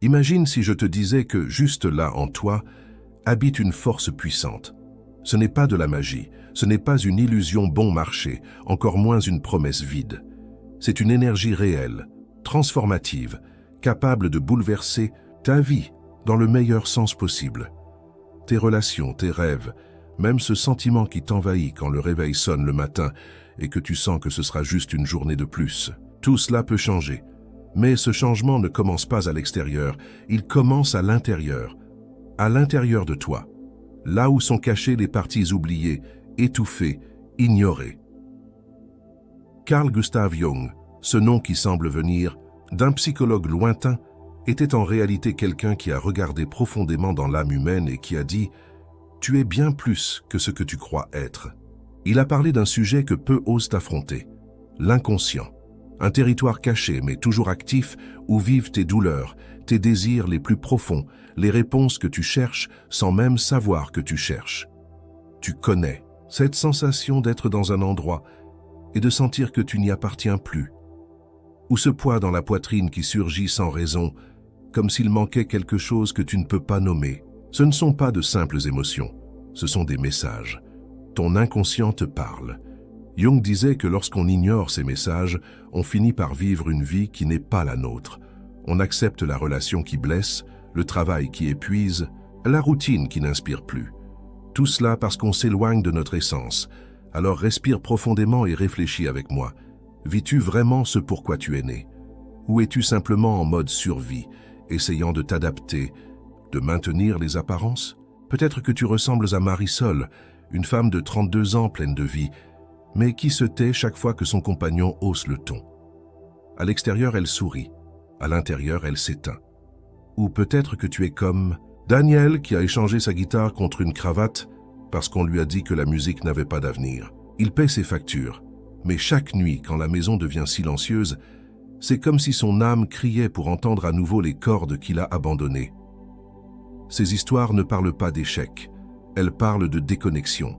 Imagine si je te disais que, juste là en toi, habite une force puissante. Ce n'est pas de la magie, ce n'est pas une illusion bon marché, encore moins une promesse vide. C'est une énergie réelle, transformative, capable de bouleverser ta vie dans le meilleur sens possible. Tes relations, tes rêves, même ce sentiment qui t'envahit quand le réveil sonne le matin et que tu sens que ce sera juste une journée de plus. Tout cela peut changer. Mais ce changement ne commence pas à l'extérieur, il commence à l'intérieur de toi, là où sont cachées les parties oubliées, étouffées, ignorées. Carl Gustav Jung, ce nom qui semble venir d'un psychologue lointain, était en réalité quelqu'un qui a regardé profondément dans l'âme humaine et qui a dit « Tu es bien plus que ce que tu crois être ». Il a parlé d'un sujet que peu osent affronter, l'inconscient. Un territoire caché mais toujours actif où vivent tes douleurs, tes désirs les plus profonds, les réponses que tu cherches sans même savoir que tu cherches. Tu connais cette sensation d'être dans un endroit et de sentir que tu n'y appartiens plus. Ou ce poids dans la poitrine qui surgit sans raison, comme s'il manquait quelque chose que tu ne peux pas nommer. Ce ne sont pas de simples émotions, ce sont des messages. Ton inconscient te parle. Jung disait que lorsqu'on ignore ces messages, on finit par vivre une vie qui n'est pas la nôtre. On accepte la relation qui blesse, le travail qui épuise, la routine qui n'inspire plus. Tout cela parce qu'on s'éloigne de notre essence. Alors respire profondément et réfléchis avec moi. Vis-tu vraiment ce pourquoi tu es né? Ou es-tu simplement en mode survie, essayant de t'adapter, de maintenir les apparences? Peut-être que tu ressembles à Marisol, une femme de 32 ans pleine de vie, mais qui se tait chaque fois que son compagnon hausse le ton. À l'extérieur, elle sourit. À l'intérieur, elle s'éteint. Ou peut-être que tu es comme Daniel qui a échangé sa guitare contre une cravate parce qu'on lui a dit que la musique n'avait pas d'avenir. Il paie ses factures, mais chaque nuit, quand la maison devient silencieuse, c'est comme si son âme criait pour entendre à nouveau les cordes qu'il a abandonnées. Ces histoires ne parlent pas d'échec, elles parlent de déconnexion.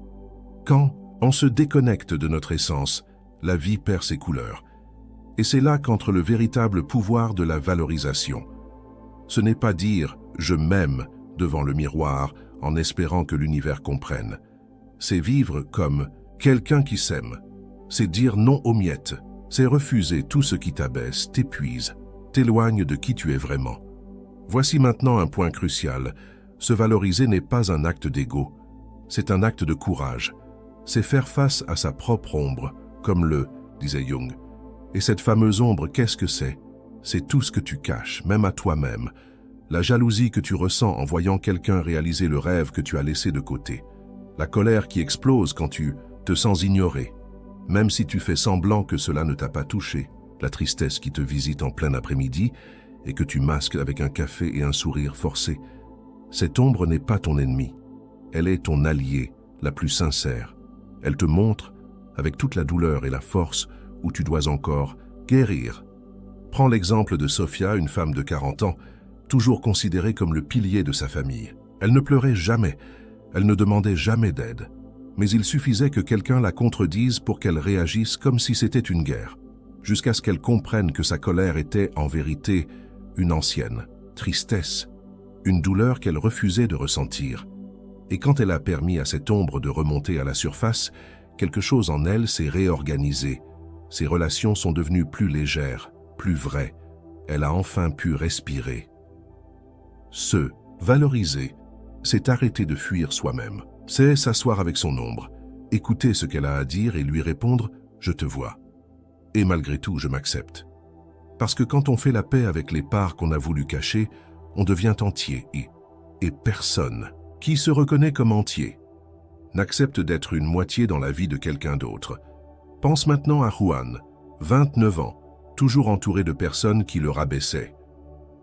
Quand on se déconnecte de notre essence, la vie perd ses couleurs. Et c'est là qu'entre le véritable pouvoir de la valorisation. Ce n'est pas dire « je m'aime » devant le miroir en espérant que l'univers comprenne. C'est vivre comme quelqu'un qui s'aime. C'est dire non aux miettes. C'est refuser tout ce qui t'abaisse, t'épuise, t'éloigne de qui tu es vraiment. Voici maintenant un point crucial. Se valoriser n'est pas un acte d'ego. C'est un acte de courage. C'est faire face à sa propre ombre, comme disait Jung. Et cette fameuse ombre, qu'est-ce que c'est? C'est tout ce que tu caches, même à toi-même. La jalousie que tu ressens en voyant quelqu'un réaliser le rêve que tu as laissé de côté. La colère qui explose quand tu te sens ignoré, même si tu fais semblant que cela ne t'a pas touché. La tristesse qui te visite en plein après-midi et que tu masques avec un café et un sourire forcé. Cette ombre n'est pas ton ennemi. Elle est ton allié, la plus sincère. Elle te montre, avec toute la douleur et la force, où tu dois encore guérir. Prends l'exemple de Sophia, une femme de 40 ans, toujours considérée comme le pilier de sa famille. Elle ne pleurait jamais, elle ne demandait jamais d'aide. Mais il suffisait que quelqu'un la contredise pour qu'elle réagisse comme si c'était une guerre, jusqu'à ce qu'elle comprenne que sa colère était, en vérité, une ancienne tristesse, une douleur qu'elle refusait de ressentir. Et quand elle a permis à cette ombre de remonter à la surface, quelque chose en elle s'est réorganisé. Ses relations sont devenues plus légères, plus vraies. Elle a enfin pu respirer. Se valoriser, c'est arrêter de fuir soi-même. C'est s'asseoir avec son ombre, écouter ce qu'elle a à dire et lui répondre « je te vois ». Et malgré tout, je m'accepte. Parce que quand on fait la paix avec les parts qu'on a voulu cacher, on devient entier et personne qui se reconnaît comme entier n'accepte d'être une moitié dans la vie de quelqu'un d'autre. Pense maintenant à Juan, 29 ans, toujours entouré de personnes qui le rabaissaient.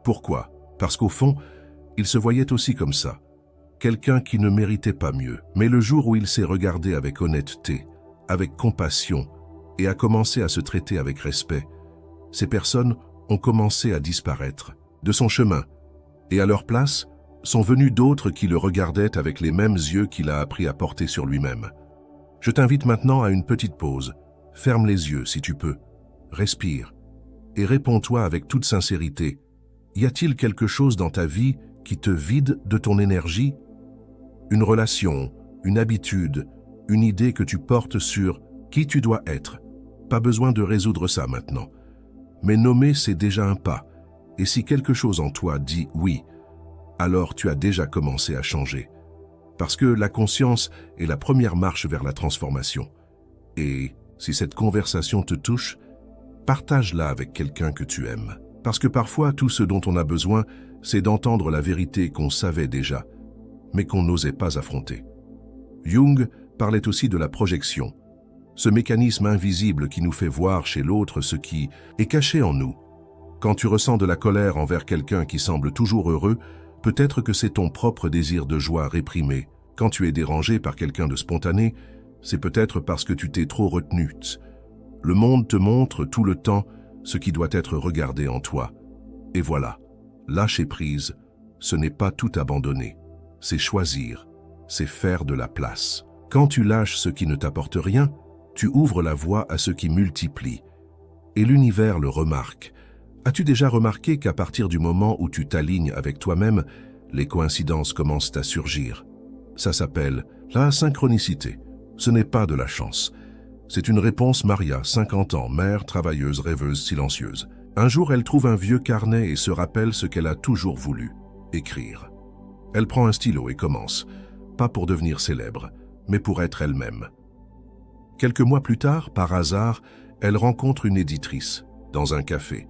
Pourquoi? Parce qu'au fond, il se voyait aussi comme ça, quelqu'un qui ne méritait pas mieux. Mais le jour où il s'est regardé avec honnêteté, avec compassion et a commencé à se traiter avec respect, ces personnes ont commencé à disparaître de son chemin. Et à leur place, sont venus d'autres qui le regardaient avec les mêmes yeux qu'il a appris à porter sur lui-même. Je t'invite maintenant à une petite pause. Ferme les yeux si tu peux. Respire. Et réponds-toi avec toute sincérité. Y a-t-il quelque chose dans ta vie qui te vide de ton énergie? Une relation, une habitude, une idée que tu portes sur qui tu dois être. Pas besoin de résoudre ça maintenant. Mais nommer, c'est déjà un pas. Et si quelque chose en toi dit oui, alors tu as déjà commencé à changer. Parce que la conscience est la première marche vers la transformation. Et si cette conversation te touche, partage-la avec quelqu'un que tu aimes. Parce que parfois, tout ce dont on a besoin, c'est d'entendre la vérité qu'on savait déjà, mais qu'on n'osait pas affronter. Jung parlait aussi de la projection, ce mécanisme invisible qui nous fait voir chez l'autre ce qui est caché en nous. Quand tu ressens de la colère envers quelqu'un qui semble toujours heureux, peut-être que c'est ton propre désir de joie réprimé. Quand tu es dérangé par quelqu'un de spontané, c'est peut-être parce que tu t'es trop retenu. Le monde te montre tout le temps ce qui doit être regardé en toi. Et voilà, lâcher prise, ce n'est pas tout abandonner, c'est choisir, c'est faire de la place. Quand tu lâches ce qui ne t'apporte rien, tu ouvres la voie à ce qui multiplie. Et l'univers le remarque. As-tu déjà remarqué qu'à partir du moment où tu t'alignes avec toi-même, les coïncidences commencent à surgir? Ça s'appelle la synchronicité. Ce n'est pas de la chance. C'est une réponse Maria, 50 ans, mère, travailleuse, rêveuse, silencieuse. Un jour, elle trouve un vieux carnet et se rappelle ce qu'elle a toujours voulu, écrire. Elle prend un stylo et commence, pas pour devenir célèbre, mais pour être elle-même. Quelques mois plus tard, par hasard, elle rencontre une éditrice, dans un café.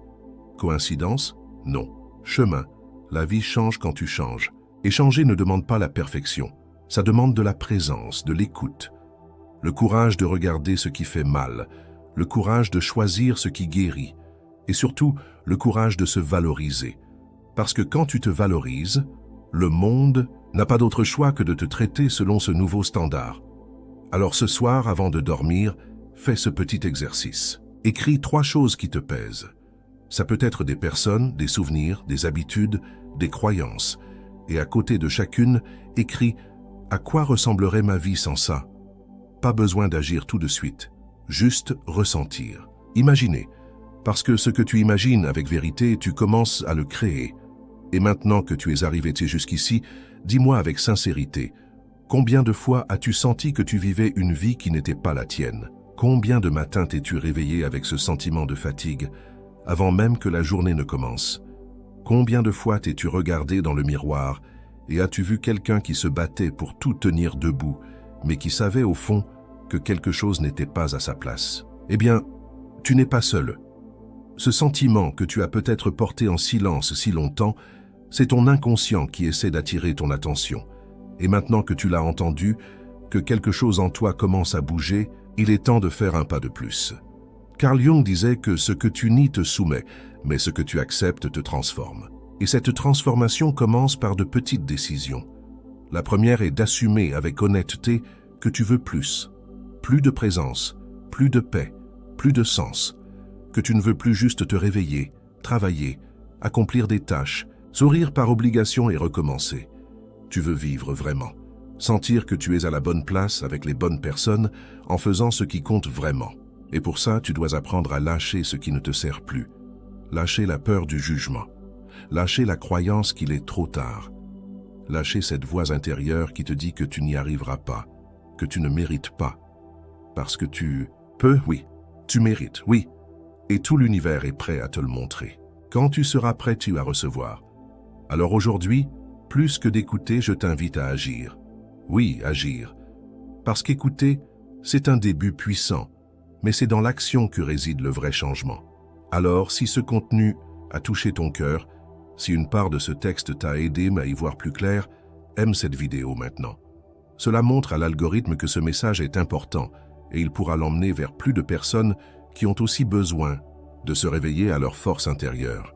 Coïncidence? Non. Chemin. La vie change quand tu changes. Et changer ne demande pas la perfection. Ça demande de la présence, de l'écoute. Le courage de regarder ce qui fait mal, le courage de choisir ce qui guérit, et surtout le courage de se valoriser. Parce que quand tu te valorises, le monde n'a pas d'autre choix que de te traiter selon ce nouveau standard. Alors ce soir, avant de dormir, fais ce petit exercice. Écris 3 choses qui te pèsent. Ça peut être des personnes, des souvenirs, des habitudes, des croyances. Et à côté de chacune, écris « À quoi ressemblerait ma vie sans ça ?» Pas besoin d'agir tout de suite, juste ressentir. Imaginer, parce que ce que tu imagines avec vérité, tu commences à le créer. Et maintenant que tu es arrivé jusqu'ici, dis-moi avec sincérité, combien de fois as-tu senti que tu vivais une vie qui n'était pas la tienne? Combien de matins t'es-tu réveillé avec ce sentiment de fatigue, avant même que la journée ne commence? Combien de fois t'es-tu regardé dans le miroir et as-tu vu quelqu'un qui se battait pour tout tenir debout, mais qui savait au fond que quelque chose n'était pas à sa place? Eh bien, tu n'es pas seul. Ce sentiment que tu as peut-être porté en silence si longtemps, c'est ton inconscient qui essaie d'attirer ton attention. Et maintenant que tu l'as entendu, que quelque chose en toi commence à bouger, il est temps de faire un pas de plus. Carl Jung disait que ce que tu nies te soumet, mais ce que tu acceptes te transforme. Et cette transformation commence par de petites décisions. La première est d'assumer avec honnêteté que tu veux plus. Plus de présence, plus de paix, plus de sens. Que tu ne veux plus juste te réveiller, travailler, accomplir des tâches, sourire par obligation et recommencer. Tu veux vivre vraiment. Sentir que tu es à la bonne place avec les bonnes personnes en faisant ce qui compte vraiment. Et pour ça, tu dois apprendre à lâcher ce qui ne te sert plus. Lâcher la peur du jugement. Lâcher la croyance qu'il est trop tard. Lâcher cette voix intérieure qui te dit que tu n'y arriveras pas, que tu ne mérites pas. Parce que tu peux, oui. Tu mérites, oui. Et tout l'univers est prêt à te le montrer. Quand tu seras prêt, tu vas recevoir. Alors aujourd'hui, plus que d'écouter, je t'invite à agir. Oui, agir. Parce qu'écouter, c'est un début puissant, mais c'est dans l'action que réside le vrai changement. Alors, si ce contenu a touché ton cœur, si une part de ce texte t'a aidé à y voir plus clair, aime cette vidéo maintenant. Cela montre à l'algorithme que ce message est important et il pourra l'emmener vers plus de personnes qui ont aussi besoin de se réveiller à leur force intérieure.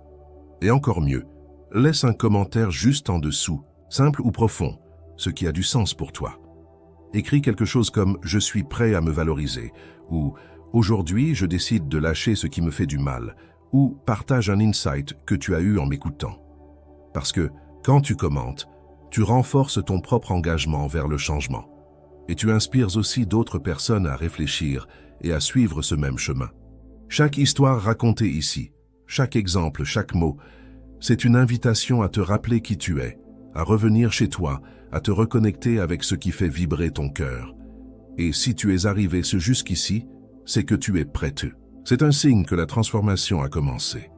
Et encore mieux, laisse un commentaire juste en dessous, simple ou profond, ce qui a du sens pour toi. Écris quelque chose comme « Je suis prêt à me valoriser » ou « Aujourd'hui, je décide de lâcher ce qui me fait du mal » ou partage un insight que tu as eu en m'écoutant. Parce que, quand tu commentes, tu renforces ton propre engagement vers le changement. Et tu inspires aussi d'autres personnes à réfléchir et à suivre ce même chemin. Chaque histoire racontée ici, chaque exemple, chaque mot, C'est une invitation à te rappeler qui tu es, à revenir chez toi, à te reconnecter avec ce qui fait vibrer ton cœur. Et si tu es arrivé jusqu'ici, c'est que tu es prêt. C'est un signe que la transformation a commencé.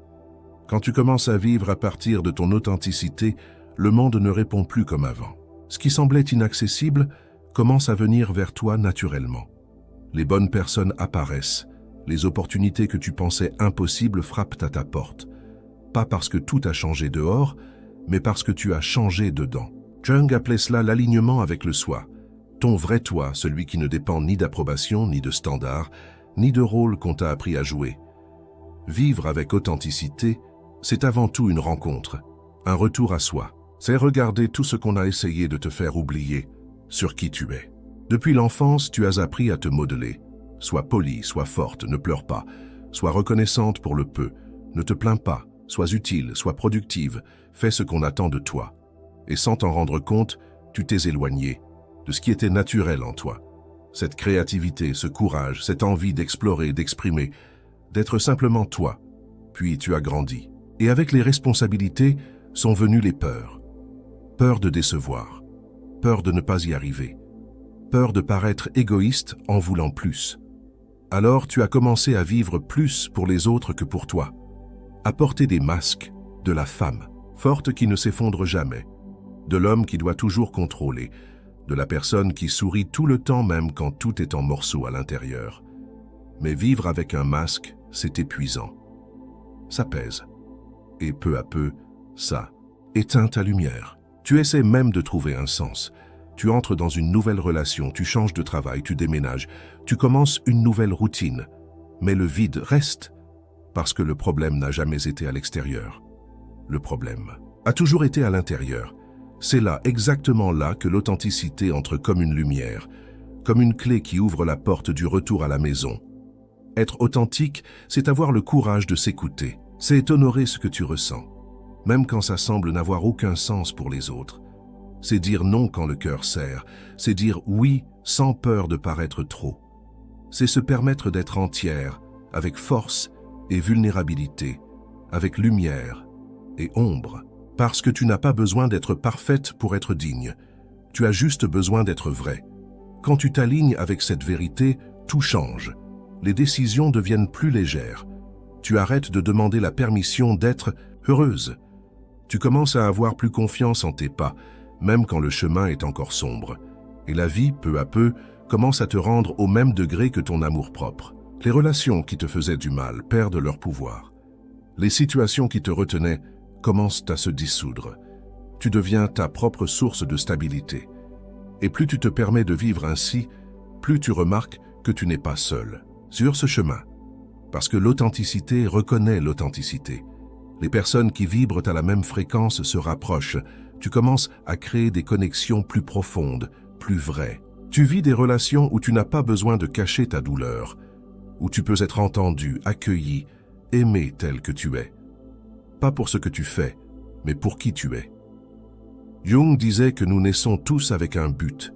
Quand tu commences à vivre à partir de ton authenticité, le monde ne répond plus comme avant. Ce qui semblait inaccessible commence à venir vers toi naturellement. Les bonnes personnes apparaissent, les opportunités que tu pensais impossibles frappent à ta porte. Pas parce que tout a changé dehors, mais parce que tu as changé dedans. Jung appelait cela l'alignement avec le soi. Ton vrai toi, celui qui ne dépend ni d'approbation, ni de standards, ni de rôle qu'on t'a appris à jouer. Vivre avec authenticité, c'est avant tout une rencontre, un retour à soi. C'est regarder tout ce qu'on a essayé de te faire oublier sur qui tu es. Depuis l'enfance, tu as appris à te modeler. Sois polie, sois forte, ne pleure pas. Sois reconnaissante pour le peu. Ne te plains pas. Sois utile, sois productive. Fais ce qu'on attend de toi. Et sans t'en rendre compte, tu t'es éloigné de ce qui était naturel en toi. Cette créativité, ce courage, cette envie d'explorer, d'exprimer, d'être simplement toi. Puis tu as grandi. Et avec les responsabilités sont venues les peurs. Peur de décevoir. Peur de ne pas y arriver. Peur de paraître égoïste en voulant plus. Alors tu as commencé à vivre plus pour les autres que pour toi. À porter des masques, de la femme, forte qui ne s'effondre jamais, de l'homme qui doit toujours contrôler, de la personne qui sourit tout le temps même quand tout est en morceaux à l'intérieur. Mais vivre avec un masque, c'est épuisant. Ça pèse. Et peu à peu, ça éteint ta lumière. Tu essaies même de trouver un sens. Tu entres dans une nouvelle relation, tu changes de travail, tu déménages, tu commences une nouvelle routine. Mais le vide reste, parce que le problème n'a jamais été à l'extérieur. Le problème a toujours été à l'intérieur. C'est là, exactement là, que l'authenticité entre comme une lumière, comme une clé qui ouvre la porte du retour à la maison. Être authentique, c'est avoir le courage de s'écouter. C'est honorer ce que tu ressens, même quand ça semble n'avoir aucun sens pour les autres. C'est dire non quand le cœur serre, c'est dire oui sans peur de paraître trop. C'est se permettre d'être entière, avec force et vulnérabilité, avec lumière et ombre. Parce que tu n'as pas besoin d'être parfaite pour être digne. Tu as juste besoin d'être vraie. Quand tu t'alignes avec cette vérité, tout change. Les décisions deviennent plus légères. Tu arrêtes de demander la permission d'être heureuse. Tu commences à avoir plus confiance en tes pas, même quand le chemin est encore sombre. Et la vie, peu à peu, commence à te rendre au même degré que ton amour-propre. Les relations qui te faisaient du mal perdent leur pouvoir. Les situations qui te retenaient commencent à se dissoudre. Tu deviens ta propre source de stabilité. Et plus tu te permets de vivre ainsi, plus tu remarques que tu n'es pas seul sur ce chemin. Parce que l'authenticité reconnaît l'authenticité. Les personnes qui vibrent à la même fréquence se rapprochent. Tu commences à créer des connexions plus profondes, plus vraies. Tu vis des relations où tu n'as pas besoin de cacher ta douleur, où tu peux être entendu, accueilli, aimé tel que tu es. Pas pour ce que tu fais, mais pour qui tu es. Jung disait que nous naissons tous avec un but,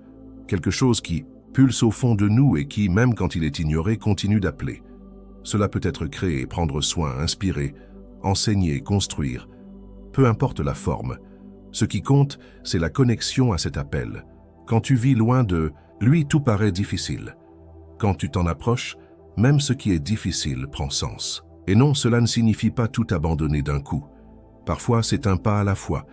quelque chose qui pulse au fond de nous et qui, même quand il est ignoré, continue d'appeler. Cela peut être créer, prendre soin, inspirer, enseigner, construire. Peu importe la forme. Ce qui compte, c'est la connexion à cet appel. Quand tu vis loin de lui, tout paraît difficile. Quand tu t'en approches, même ce qui est difficile prend sens. Et non, cela ne signifie pas tout abandonner d'un coup. Parfois, c'est un pas à la fois.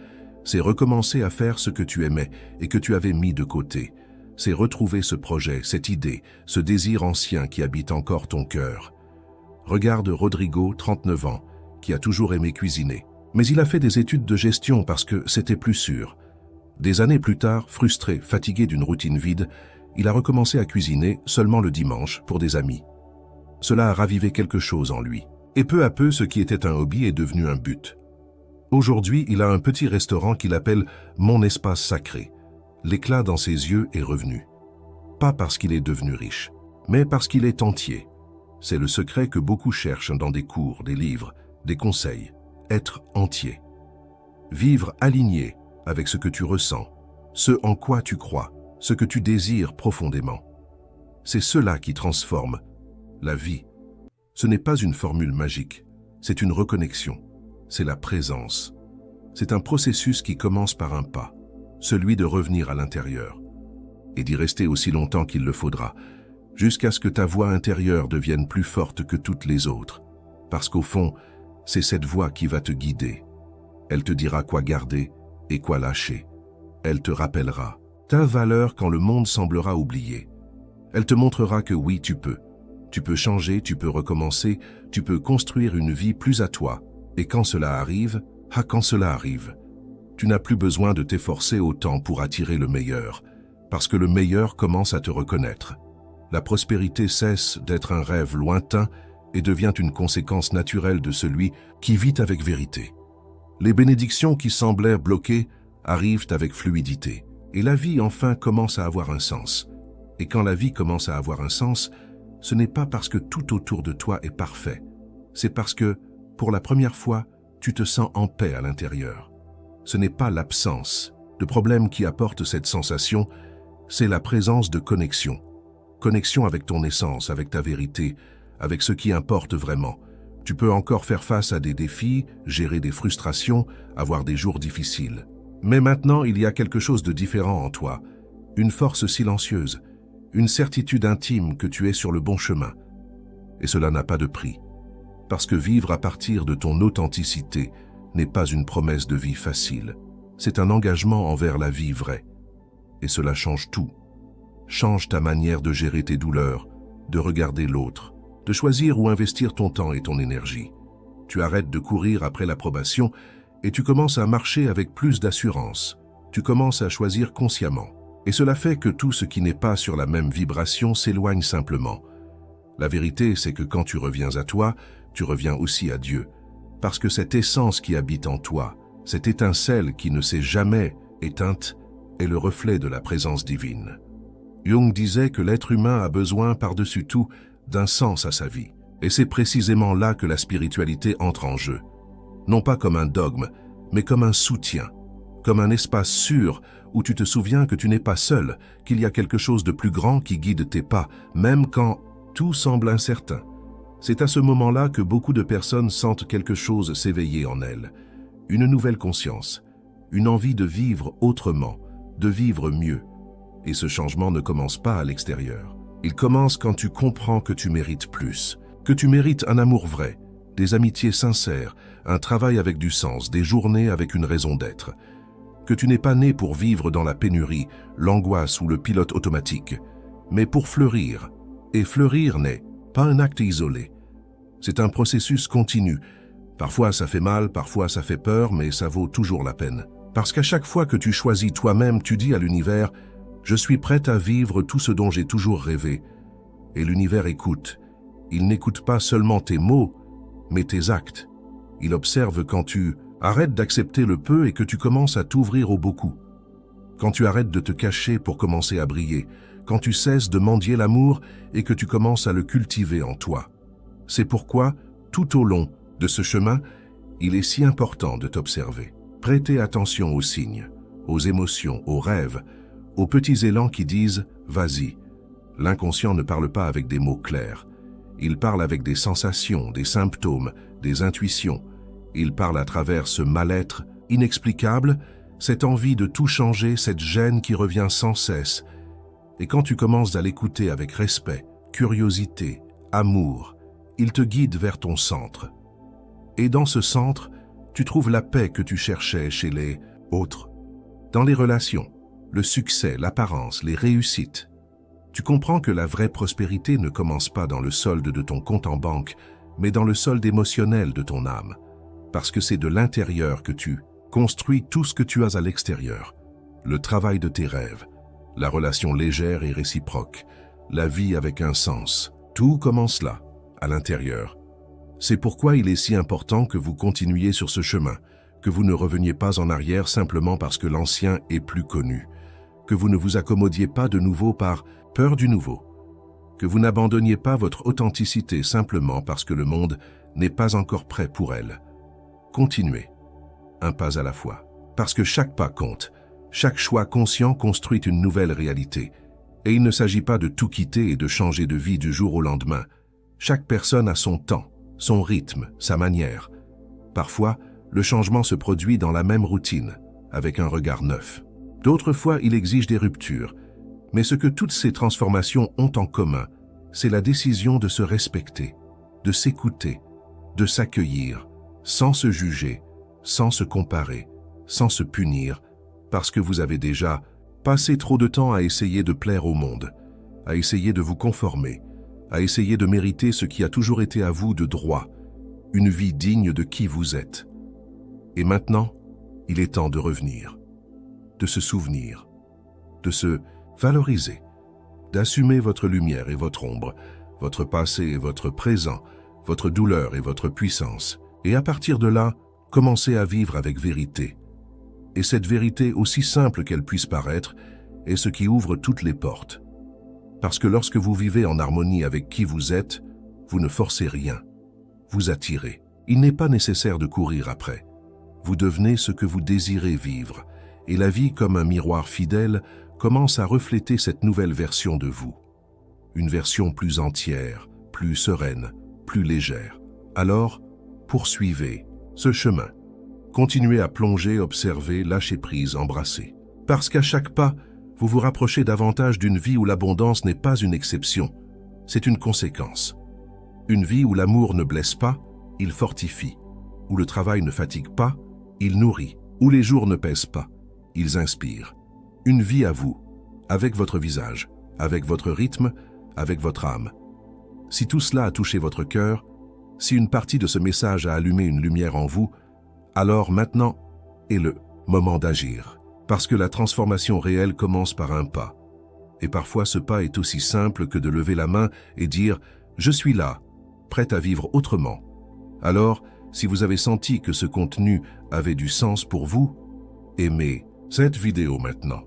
C'est recommencer à faire ce que tu aimais et que tu avais mis de côté. C'est retrouver ce projet, cette idée, ce désir ancien qui habite encore ton cœur. Regarde Rodrigo, 39 ans, qui a toujours aimé cuisiner. Mais il a fait des études de gestion parce que c'était plus sûr. Des années plus tard, frustré, fatigué d'une routine vide, il a recommencé à cuisiner seulement le dimanche pour des amis. Cela a ravivé quelque chose en lui. Et peu à peu, ce qui était un hobby est devenu un but. Aujourd'hui, il a un petit restaurant qu'il appelle « Mon espace sacré ». L'éclat dans ses yeux est revenu. Pas parce qu'il est devenu riche, mais parce qu'il est entier. C'est le secret que beaucoup cherchent dans des cours, des livres, des conseils. Être entier. Vivre aligné avec ce que tu ressens, ce en quoi tu crois, ce que tu désires profondément. C'est cela qui transforme la vie. Ce n'est pas une formule magique, c'est une reconnexion, c'est la présence, C'est un processus qui commence par un pas, celui de revenir à l'intérieur, et d'y rester aussi longtemps qu'il le faudra, jusqu'à ce que ta voix intérieure devienne plus forte que toutes les autres. Parce qu'au fond, c'est cette voix qui va te guider. Elle te dira quoi garder et quoi lâcher. Elle te rappellera ta valeur quand le monde semblera oublié. Elle te montrera que oui, tu peux. Tu peux changer, tu peux recommencer, tu peux construire une vie plus à toi. Et quand cela arrive, tu n'as plus besoin de t'efforcer autant pour attirer le meilleur, parce que le meilleur commence à te reconnaître. La prospérité cesse d'être un rêve lointain et devient une conséquence naturelle de celui qui vit avec vérité. Les bénédictions qui semblaient bloquées arrivent avec fluidité, et la vie enfin commence à avoir un sens. Et quand la vie commence à avoir un sens, ce n'est pas parce que tout autour de toi est parfait, c'est parce que, pour la première fois, tu te sens en paix à l'intérieur. Ce n'est pas l'absence. Le problème qui apporte cette sensation, c'est la présence de connexion. Connexion avec ton essence, avec ta vérité, avec ce qui importe vraiment. Tu peux encore faire face à des défis, gérer des frustrations, avoir des jours difficiles. Mais maintenant, il y a quelque chose de différent en toi. Une force silencieuse, une certitude intime que tu es sur le bon chemin. Et cela n'a pas de prix. Parce que vivre à partir de ton authenticité n'est pas une promesse de vie facile. C'est un engagement envers la vie vraie. Et cela change tout. Change ta manière de gérer tes douleurs, de regarder l'autre, de choisir où investir ton temps et ton énergie. Tu arrêtes de courir après l'approbation et tu commences à marcher avec plus d'assurance. Tu commences à choisir consciemment. Et cela fait que tout ce qui n'est pas sur la même vibration s'éloigne simplement. La vérité, c'est que quand tu reviens à toi, tu reviens aussi à Dieu. Parce que cette essence qui habite en toi, cette étincelle qui ne s'est jamais éteinte, est le reflet de la présence divine. Jung disait que l'être humain a besoin par-dessus tout d'un sens à sa vie. Et c'est précisément là que la spiritualité entre en jeu. Non pas comme un dogme, mais comme un soutien, comme un espace sûr où tu te souviens que tu n'es pas seul, qu'il y a quelque chose de plus grand qui guide tes pas, même quand tout semble incertain. C'est à ce moment-là que beaucoup de personnes sentent quelque chose s'éveiller en elles. Une nouvelle conscience, une envie de vivre autrement, de vivre mieux. Et ce changement ne commence pas à l'extérieur. Il commence quand tu comprends que tu mérites plus, que tu mérites un amour vrai, des amitiés sincères, un travail avec du sens, des journées avec une raison d'être. Que tu n'es pas né pour vivre dans la pénurie, l'angoisse ou le pilote automatique, mais pour fleurir. Et fleurir n'est pas un acte isolé. C'est un processus continu. Parfois ça fait mal, parfois ça fait peur, mais ça vaut toujours la peine. Parce qu'à chaque fois que tu choisis toi-même, tu dis à l'univers « Je suis prête à vivre tout ce dont j'ai toujours rêvé ». Et l'univers écoute. Il n'écoute pas seulement tes mots, mais tes actes. Il observe quand tu arrêtes d'accepter le peu et que tu commences à t'ouvrir au beaucoup. Quand tu arrêtes de te cacher pour commencer à briller. Quand tu cesses de mendier l'amour et que tu commences à le cultiver en toi. C'est pourquoi, tout au long de ce chemin, il est si important de t'observer. Prêter attention aux signes, aux émotions, aux rêves, aux petits élans qui disent « vas-y ». L'inconscient ne parle pas avec des mots clairs. Il parle avec des sensations, des symptômes, des intuitions. Il parle à travers ce mal-être inexplicable, cette envie de tout changer, cette gêne qui revient sans cesse. Et quand tu commences à l'écouter avec respect, curiosité, amour, il te guide vers ton centre. Et dans ce centre, tu trouves la paix que tu cherchais chez les autres. Dans les relations, le succès, l'apparence, les réussites. Tu comprends que la vraie prospérité ne commence pas dans le solde de ton compte en banque, mais dans le solde émotionnel de ton âme. Parce que c'est de l'intérieur que tu construis tout ce que tu as à l'extérieur. Le travail de tes rêves, la relation légère et réciproque, la vie avec un sens. Tout commence là, à l'intérieur. C'est pourquoi il est si important que vous continuiez sur ce chemin, que vous ne reveniez pas en arrière simplement parce que l'ancien est plus connu, que vous ne vous accommodiez pas de nouveau par peur du nouveau, que vous n'abandonniez pas votre authenticité simplement parce que le monde n'est pas encore prêt pour elle. Continuez, un pas à la fois, parce que chaque pas compte. Chaque choix conscient construit une nouvelle réalité. Et il ne s'agit pas de tout quitter et de changer de vie du jour au lendemain. Chaque personne a son temps, son rythme, sa manière. Parfois, le changement se produit dans la même routine, avec un regard neuf. D'autres fois, il exige des ruptures, mais ce que toutes ces transformations ont en commun, c'est la décision de se respecter, de s'écouter, de s'accueillir, sans se juger, sans se comparer, sans se punir, parce que vous avez déjà passé trop de temps à essayer de plaire au monde, à essayer de vous conformer, à essayer de mériter ce qui a toujours été à vous de droit, une vie digne de qui vous êtes. Et maintenant, il est temps de revenir, de se souvenir, de se valoriser, d'assumer votre lumière et votre ombre, votre passé et votre présent, votre douleur et votre puissance. Et à partir de là, commencez à vivre avec vérité. Et cette vérité, aussi simple qu'elle puisse paraître, est ce qui ouvre toutes les portes. Parce que lorsque vous vivez en harmonie avec qui vous êtes, vous ne forcez rien, vous attirez. Il n'est pas nécessaire de courir après. Vous devenez ce que vous désirez vivre, et la vie, comme un miroir fidèle, commence à refléter cette nouvelle version de vous. Une version plus entière, plus sereine, plus légère. Alors, poursuivez ce chemin. Continuez à plonger, observer, lâcher prise, embrasser. Parce qu'à chaque pas, vous vous rapprochez davantage d'une vie où l'abondance n'est pas une exception, c'est une conséquence. Une vie où l'amour ne blesse pas, il fortifie. Où le travail ne fatigue pas, il nourrit. Où les jours ne pèsent pas, ils inspirent. Une vie à vous, avec votre visage, avec votre rythme, avec votre âme. Si tout cela a touché votre cœur, si une partie de ce message a allumé une lumière en vous, alors maintenant est le moment d'agir. Parce que la transformation réelle commence par un pas. Et parfois ce pas est aussi simple que de lever la main et dire « Je suis là, prête à vivre autrement ». Alors, si vous avez senti que ce contenu avait du sens pour vous, aimez cette vidéo maintenant.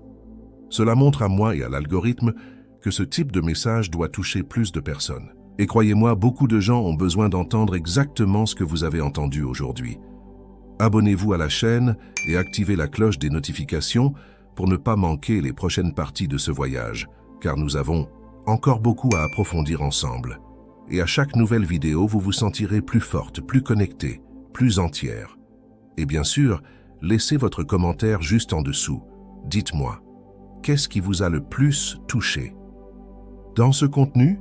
Cela montre à moi et à l'algorithme que ce type de message doit toucher plus de personnes. Et croyez-moi, beaucoup de gens ont besoin d'entendre exactement ce que vous avez entendu aujourd'hui. Abonnez-vous à la chaîne et activez la cloche des notifications pour ne pas manquer les prochaines parties de ce voyage, car nous avons encore beaucoup à approfondir ensemble. Et à chaque nouvelle vidéo, vous vous sentirez plus forte, plus connectée, plus entière. Et bien sûr, laissez votre commentaire juste en dessous. Dites-moi, qu'est-ce qui vous a le plus touché? Dans ce contenu,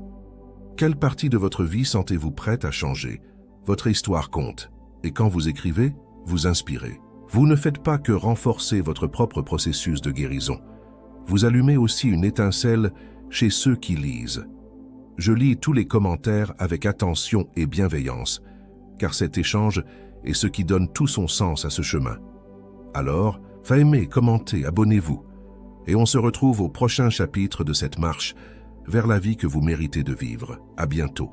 quelle partie de votre vie sentez-vous prête à changer? Votre histoire compte. Et quand vous écrivez, vous inspirez. Vous ne faites pas que renforcer votre propre processus de guérison. Vous allumez aussi une étincelle chez ceux qui lisent. Je lis tous les commentaires avec attention et bienveillance, car cet échange est ce qui donne tout son sens à ce chemin. Alors, aimez, commentez, abonnez-vous, et on se retrouve au prochain chapitre de cette marche vers la vie que vous méritez de vivre. À bientôt.